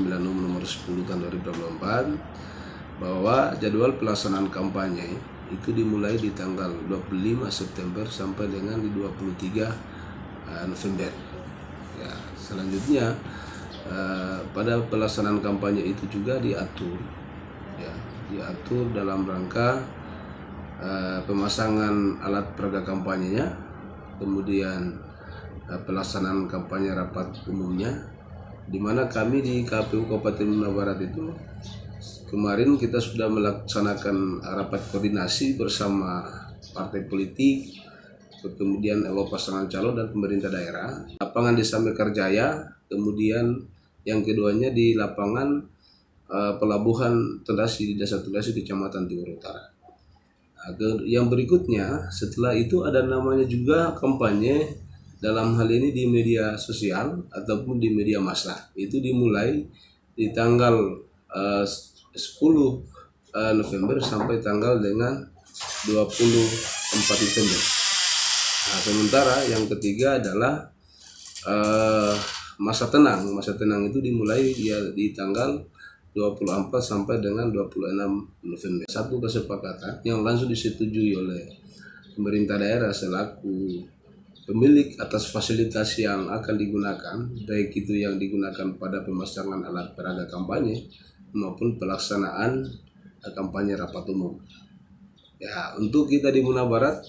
nomor 10 tahun 2024 bahwa jadwal pelaksanaan kampanye itu dimulai di tanggal 25 September sampai dengan di 23 November. Ya, selanjutnya pada pelaksanaan kampanye itu juga diatur dalam rangka pemasangan alat peraga kampanyenya, kemudian pelaksanaan kampanye rapat umumnya, di mana kami di KPU Kabupaten Muna Barat itu kemarin kita sudah melaksanakan rapat koordinasi bersama partai politik, kemudian pasangan calon dan pemerintah daerah, lapangan Desa Mekarjaya, kemudian yang keduanya di lapangan Pelabuhan Tendasi di Desa Tendasi Kecamatan Timur Utara. Yang berikutnya setelah itu ada namanya juga kampanye dalam hal ini di media sosial ataupun di media massa. Itu dimulai di tanggal 10 November sampai tanggal dengan 24 November. Nah, sementara yang ketiga adalah masa tenang. Masa tenang itu dimulai di tanggal 24 sampai dengan 26 November. Satu kesepakatan yang langsung disetujui oleh pemerintah daerah selaku pemilik atas fasilitas yang akan digunakan, baik itu yang digunakan pada pemasangan alat peraga kampanye maupun pelaksanaan kampanye rapat umum. Ya, untuk kita di Muna Barat,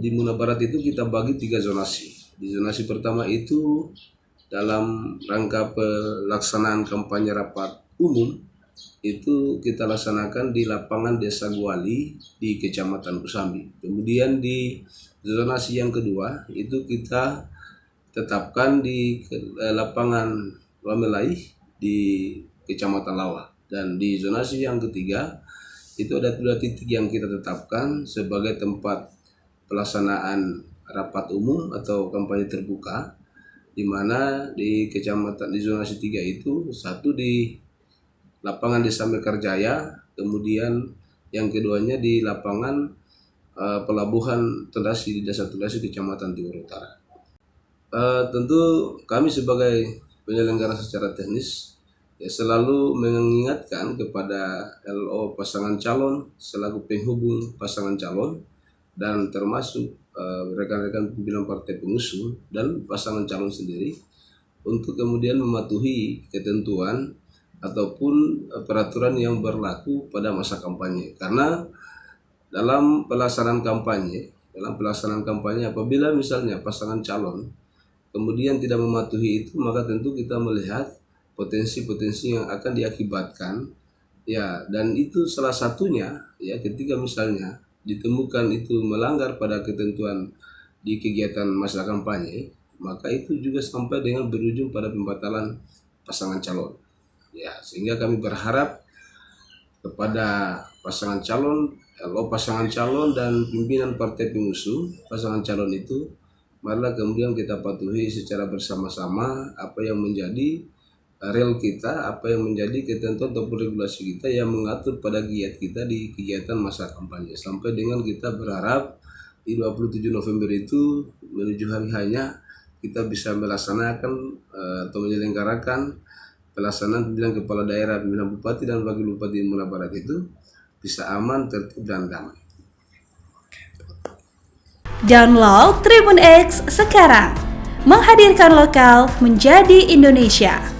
di Muna Barat itu kita bagi 3 zonasi. Di zonasi pertama itu dalam rangka pelaksanaan kampanye rapat umum itu kita laksanakan di lapangan Desa Guali di Kecamatan Usambi. Kemudian di zonasi yang kedua itu kita tetapkan di lapangan Wamelai di Kecamatan Lawa. Dan di zonasi yang ketiga itu ada 2 titik yang kita tetapkan sebagai tempat pelaksanaan rapat umum atau kampanye terbuka, di mana di kecamatan di zonasi 3 itu satu di lapangan Desa Mekarjaya, kemudian yang keduanya di lapangan Pelabuhan Tendasi di Desa Tendasi Kecamatan Timur Utara. Tentu kami sebagai penyelenggara secara teknis selalu mengingatkan kepada LO pasangan calon selaku penghubung pasangan calon dan termasuk rekan-rekan pimpinan partai pengusung dan pasangan calon sendiri untuk kemudian mematuhi ketentuan ataupun peraturan yang berlaku pada masa kampanye. Karena dalam pelaksanaan kampanye apabila misalnya pasangan calon kemudian tidak mematuhi itu, maka tentu kita melihat potensi-potensi yang akan diakibatkan, dan itu salah satunya ketika misalnya ditemukan itu melanggar pada ketentuan di kegiatan masa kampanye, maka itu juga sampai dengan berujung pada pembatalan pasangan calon. Sehingga kami berharap kepada pasangan calon, pasangan calon dan pimpinan partai pengusung pasangan calon itu, marilah kemudian kita patuhi secara bersama-sama apa yang menjadi real kita, apa yang menjadi ketentuan ataupun regulasi kita yang mengatur pada giat kita di kegiatan masa kampanye. Sampai dengan kita berharap di 27 November itu menuju hari hanya kita bisa melaksanakan atau menyelenggarakan pelaksanaan pemilihan kepala daerah, pemilihan bupati dan wakil bupati Muna Barat itu bisa aman, tertib dan damai. Download Tribun X sekarang, menghadirkan lokal menjadi Indonesia.